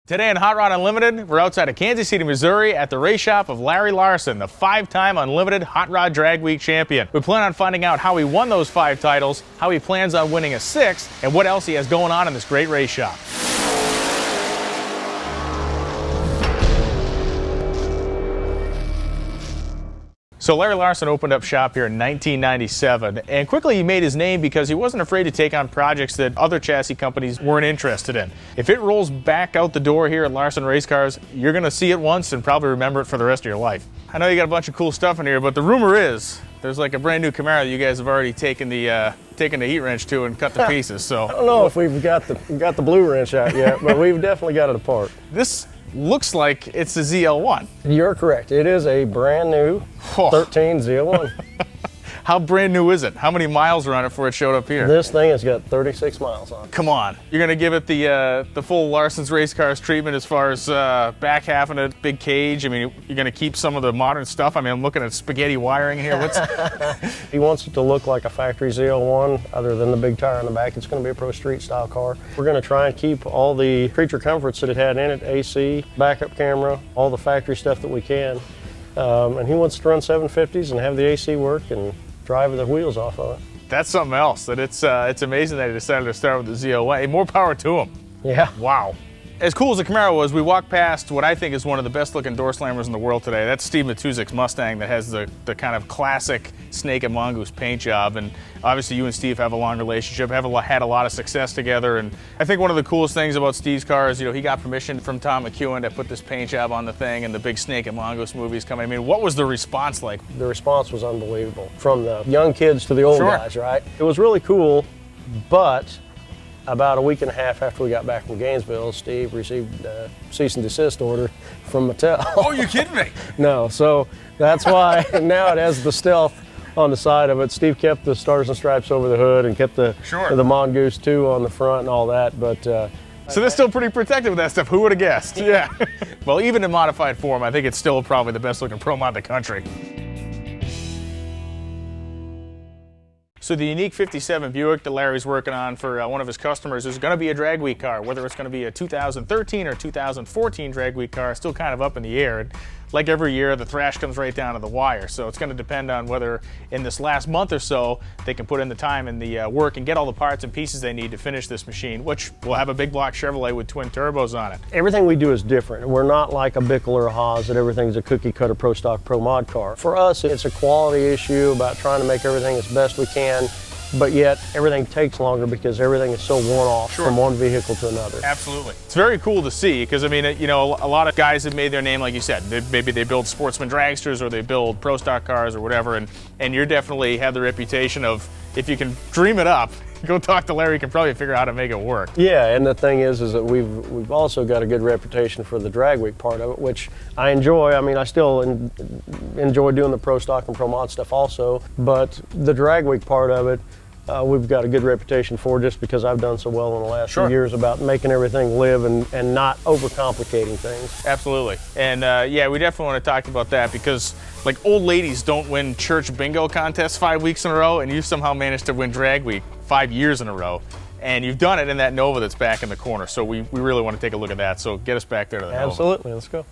Today in Hot Rod Unlimited, we're outside of Kansas City, Missouri at the race shop of Larry Larson, the 5-time Unlimited Hot Rod Drag Week champion. We plan on finding out how he won those 5 titles, how he plans on winning a 6th, and what else he has going on in this great race shop. So Larry Larson opened up shop here in 1997, and quickly he made his name because he wasn't afraid to take on projects that other chassis companies weren't interested in. If it rolls back out the door here at Larson Race Cars, you're going to see it once and probably remember it for the rest of your life. I know you got a bunch of cool stuff in here, but the rumor is there's like a brand new Camaro that you guys have already taken the heat wrench to and cut to pieces. So I don't know if we've got the blue wrench out yet, but we've definitely got it apart. This looks like it's a ZL1. You're correct. It is a brand new 13 ZL1. How brand new is it? How many miles are on it before it showed up here? This thing has got 36 miles on it. Come on. You're going to give it the full Larson's Race Cars treatment as far as back half in it, big cage. I mean, you're going to keep some of the modern stuff. I mean, I'm looking at spaghetti wiring here. He wants it to look like a factory ZL1 other than the big tire on the back. It's going to be a pro street style car. We're going to try and keep all the creature comforts that it had in it, AC, backup camera, all the factory stuff that we can. And he wants to run 750s and have the AC work and drive the wheels off of it. That's something else. That it's amazing that he decided to start with the ZL1. Hey, more power to him. Yeah. Wow. As cool as the Camaro was, we walked past what I think is one of the best looking door slammers in the world today. That's Steve Matuzik's Mustang that has the kind of classic snake and mongoose paint job. And obviously you and Steve have a long relationship, had a lot of success together. And I think one of the coolest things about Steve's car is, you know, he got permission from Tom McEwen to put this paint job on the thing, and the big snake and mongoose movies coming. I mean, what was the response like? The response was unbelievable. From the young kids to the old guys, right? It was really cool, but about a week and a half after we got back from Gainesville, Steve received a cease and desist order from Mattel. Oh, you kidding me? No, so that's why now it has the stealth on the side of it. Steve kept the stars and stripes over the hood and kept the Mongoose 2 on the front and all that, but so they're still pretty protective of that stuff. Who would have guessed? Yeah. Well, even in modified form, I think it's still probably the best looking pro mod in the country. So the unique 57 Buick that Larry's working on for one of his customers is going to be a drag week car. Whether it's going to be a 2013 or 2014 drag week car is still kind of up in the air. And like every year, the thrash comes right down to the wire. So it's going to depend on whether in this last month or so they can put in the time and the work and get all the parts and pieces they need to finish this machine, which will have a big block Chevrolet with twin turbos on it. Everything we do is different. We're not like a Bickle or a Haas that everything's a cookie cutter pro stock pro mod car. For us, it's a quality issue about trying to make everything as best we can, but yet everything takes longer because everything is so one-off from one vehicle to another. Absolutely. It's very cool to see because, I mean, you know, a lot of guys have made their name, like you said. Maybe they build sportsman dragsters or they build pro stock cars or whatever, and you definitely have the reputation of, if you can dream it up, go talk to Larry, you can probably figure out how to make it work. Yeah, and the thing is that we've also got a good reputation for the drag week part of it, which I enjoy. I mean, I still enjoy doing the pro stock and pro mod stuff also, but the drag week part of it, we've got a good reputation for, just because I've done so well in the last few years about making everything live and not overcomplicating things. Absolutely. And yeah, we definitely want to talk about that because, like, old ladies don't win church bingo contests 5 weeks in a row, and you somehow managed to win drag week 5 years in a row. And you've done it in that Nova that's back in the corner. So we really want to take a look at that. So get us back there to the Nova. Absolutely. Let's go.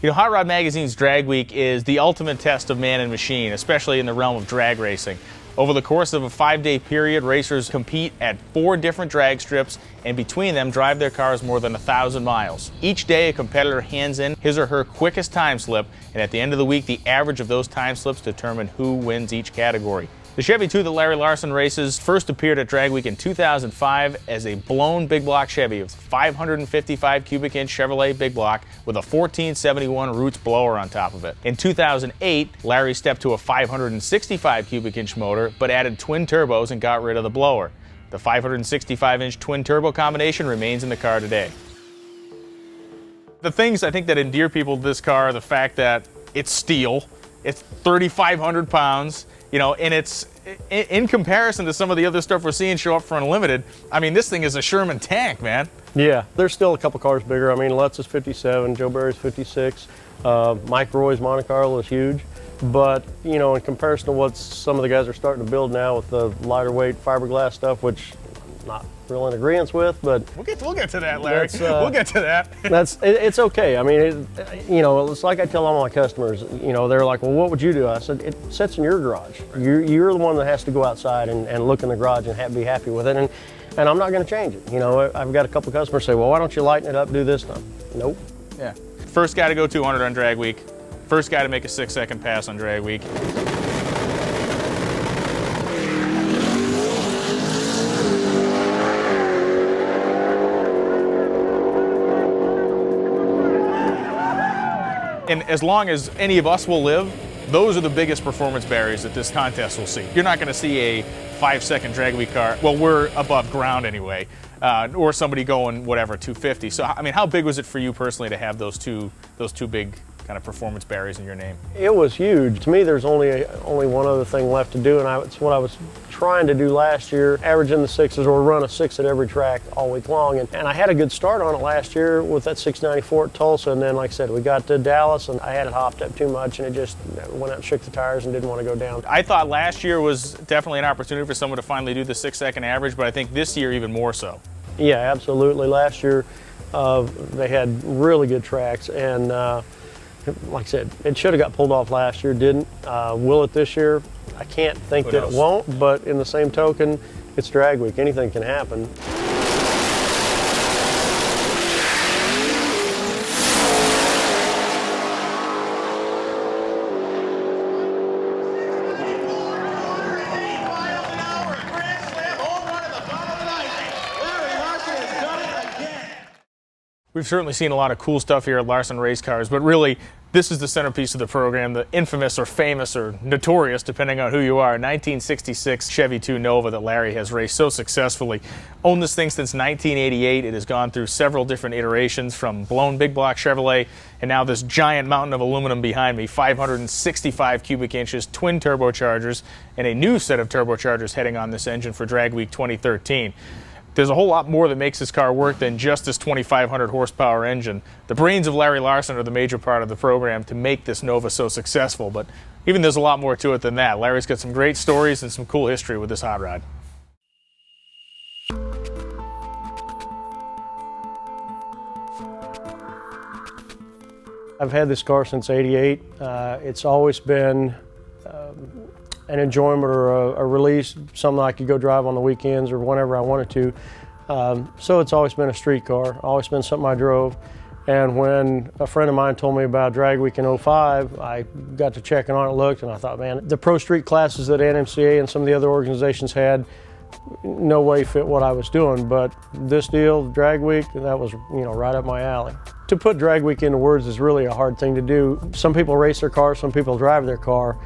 You know, Hot Rod Magazine's Drag Week is the ultimate test of man and machine, especially in the realm of drag racing. Over the course of a 5-day period, racers compete at 4 different drag strips and between them drive their cars more than 1,000 miles. Each day, a competitor hands in his or her quickest time slip, and at the end of the week, the average of those time slips determine who wins each category. The Chevy 2 that Larry Larson races first appeared at Drag Week in 2005 as a blown big block Chevy with 555 cubic inch Chevrolet big block with a 1471 Roots blower on top of it. In 2008, Larry stepped to a 565 cubic inch motor but added twin turbos and got rid of the blower. The 565 inch twin turbo combination remains in the car today. The things I think that endear people to this car are the fact that it's steel, it's 3,500 pounds, you know, and it's, in comparison to some of the other stuff we're seeing show up for Unlimited, I mean, this thing is a Sherman tank, man. Yeah, there's still a couple cars bigger. I mean, Lutz is 57, Joe Barry's 56, Mike Roy's Monte Carlo is huge. But, you know, in comparison to what some of the guys are starting to build now with the lighter weight fiberglass stuff, which I'm not real in agreement with, but we'll get to that, Larry. We'll get to that. It's okay. I mean, it's like I tell all my customers, they're like, well, what would you do? I said, it sits in your garage. You're the one that has to go outside and look in the garage and be happy with it, and I'm not going to change it. I've got a couple customers say, well, why don't you lighten it up, do this now? Nope. Yeah. First guy to go 200 on drag week. First guy to make a 6-second pass on drag week. And as long as any of us will live, those are the biggest performance barriers that this contest will see. You're not going to see a 5-second drag week car. Well, we're above ground anyway, or somebody going whatever 250. So I mean, how big was it for you personally to have those two big kind of performance barriers in your name? It was huge. To me, there's only one other thing left to do, and it's what I was trying to do last year, average in the 6s or run a 6 at every track all week long. And I had a good start on it last year with that 694 at Tulsa, and then, like I said, we got to Dallas, and I had it hopped up too much, and it just went out and shook the tires and didn't want to go down. I thought last year was definitely an opportunity for someone to finally do the 6-second average, but I think this year even more so. Yeah, absolutely. Last year, they had really good tracks, and like I said, it should have got pulled off last year, didn't. Will it this year? I can't think that it won't, but in the same token, it's drag week. Anything can happen. We've certainly seen a lot of cool stuff here at Larson Race Cars, but really, this is the centerpiece of the program, the infamous or famous or notorious, depending on who you are, 1966 Chevy Nova that Larry has raced so successfully. Owned this thing since 1988. It has gone through several different iterations, from blown big block Chevrolet, and now this giant mountain of aluminum behind me, 565 cubic inches, twin turbochargers, and a new set of turbochargers heading on this engine for Drag Week 2013. There's a whole lot more that makes this car work than just this 2,500 horsepower engine. The brains of Larry Larson are the major part of the program to make this Nova so successful, but even there's a lot more to it than that. Larry's got some great stories and some cool history with this hot rod. I've had this car since '88. It's always been an enjoyment or a release, something I could go drive on the weekends or whenever I wanted to. So it's always been a street car, always been something I drove. And when a friend of mine told me about Drag Week in '05, I got to checking on it, looked, and I thought, man, the pro street classes that NMCA and some of the other organizations had, no way fit what I was doing. But this deal, Drag Week, that was right up my alley. To put Drag Week into words is really a hard thing to do. Some people race their car, some people drive their car.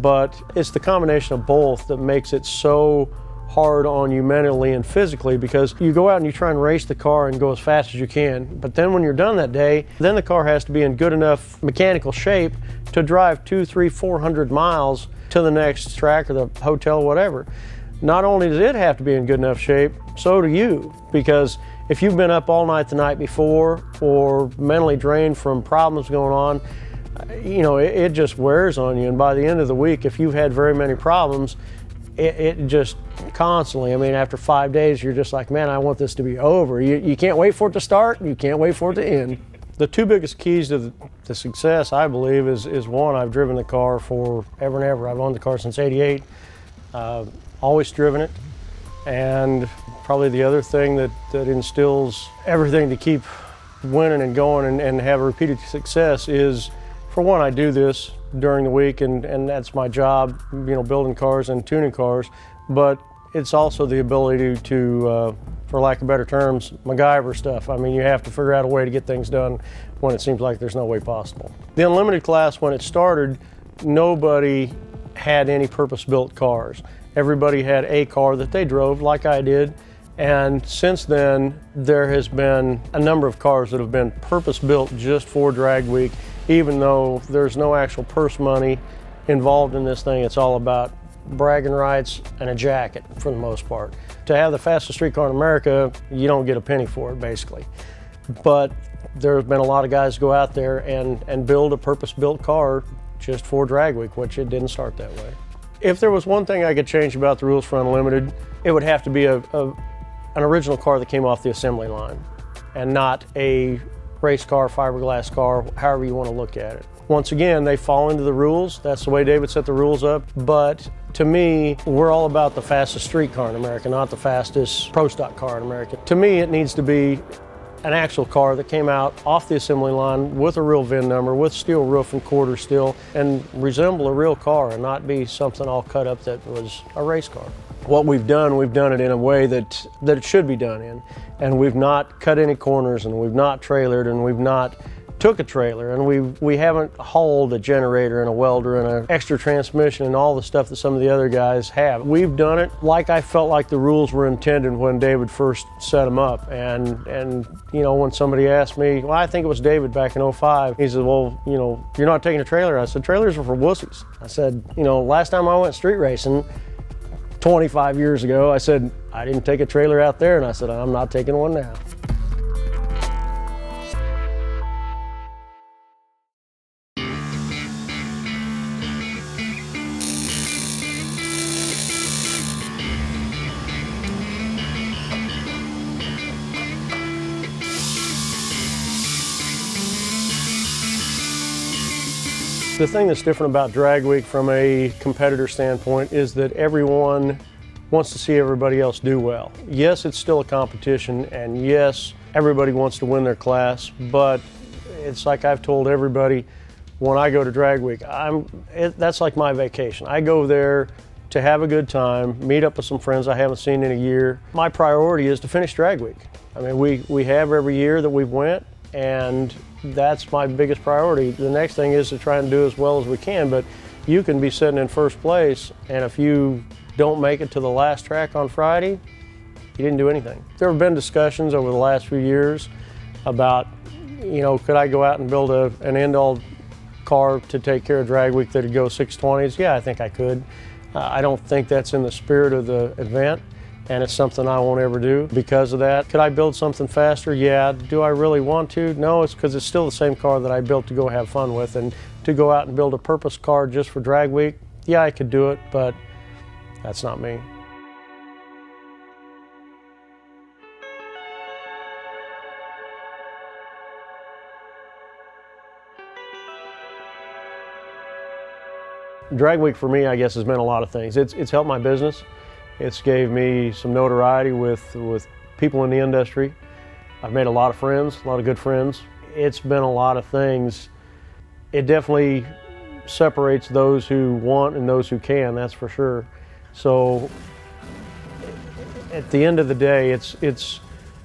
But it's the combination of both that makes it so hard on you mentally and physically, because you go out and you try and race the car and go as fast as you can, but then when you're done that day, then the car has to be in good enough mechanical shape to drive 200, 300, 400 miles to the next track or the hotel, whatever. Not only does it have to be in good enough shape, so do you, because if you've been up all night the night before or mentally drained from problems going on, it just wears on you. And by the end of the week, if you've had very many problems, it just constantly, after 5 days, you're just like, man, I want this to be over. You can't wait for it to start, and you can't wait for it to end. The two biggest keys to the success, I believe, is one, I've driven the car for ever and ever. I've owned the car since '88, always driven it. And probably the other thing that instills everything to keep winning and going and have repeated success is, for one, I do this during the week, and that's my job, building cars and tuning cars, but it's also the ability to, for lack of better terms, MacGyver stuff. You have to figure out a way to get things done when it seems like there's no way possible. The Unlimited class, when it started, nobody had any purpose-built cars. Everybody had a car that they drove, like I did, and since then, there has been a number of cars that have been purpose-built just for Drag Week. Even though there's no actual purse money involved in this thing, it's all about bragging rights and a jacket for the most part. To have the fastest street car in America, you don't get a penny for it, basically. But there's been a lot of guys go out there and build a purpose-built car just for Drag Week, which it didn't start that way. If there was one thing I could change about the rules for Unlimited, it would have to be a an original car that came off the assembly line and not a race car, fiberglass car, however you want to look at it. Once again, they fall into the rules. That's the way David set the rules up. But to me, we're all about the fastest street car in America, not the fastest pro stock car in America. To me, it needs to be an actual car that came out off the assembly line with a real VIN number, with steel roof and quarter steel, and resemble a real car and not be something all cut up that was a race car. What we've done it in a way that it should be done in. And we've not cut any corners, and we've not trailered, and we've not took a trailer, and we haven't hauled a generator and a welder and an extra transmission and all the stuff that some of the other guys have. We've done it like I felt like the rules were intended when David first set them up. And you know, when somebody asked me, well, I think it was David back in '05, he said, well, you know, you're not taking a trailer. I said, trailers are for wussies. I said, you know, last time I went street racing 25 years ago, I said, I didn't take a trailer out there, and I said, I'm not taking one now. The thing that's different about Drag Week from a competitor standpoint is that everyone wants to see everybody else do well. Yes, it's still a competition, and yes, everybody wants to win their class, but it's like I've told everybody, when I go to Drag Week, that's like my vacation. I go there to have a good time, meet up with some friends I haven't seen in a year. My priority is to finish Drag Week. I mean, we have every year that we've went, and that's my biggest priority. The next thing is to try and do as well as we can, but you can be sitting in first place, and if you don't make it to the last track on Friday, you didn't do anything. There have been discussions over the last few years about, you know, could I go out and build an end-all car to take care of Drag Week that'd go 620s? Yeah, I think I could. I don't think that's in the spirit of the event, and it's something I won't ever do because of that. Could I build something faster? Yeah. Do I really want to? No, it's because it's still the same car that I built to go have fun with, and to go out and build a purpose car just for Drag Week, yeah, I could do it, but that's not me. Drag Week for me, I guess, has meant a lot of things. It's helped my business. It's gave me some notoriety with people in the industry. I've made a lot of friends, a lot of good friends. It's been a lot of things. It definitely separates those who want and those who can, that's for sure. So at the end of the day, it's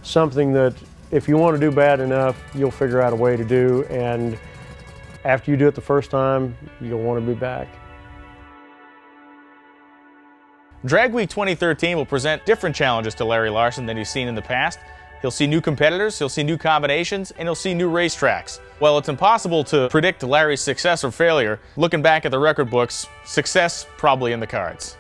something that if you want to do bad enough, you'll figure out a way to do, and after you do it the first time, you'll want to be back. Drag Week 2013 will present different challenges to Larry Larson than he's seen in the past. He'll see new competitors, he'll see new combinations, and he'll see new racetracks. While it's impossible to predict Larry's success or failure, looking back at the record books, success probably in the cards.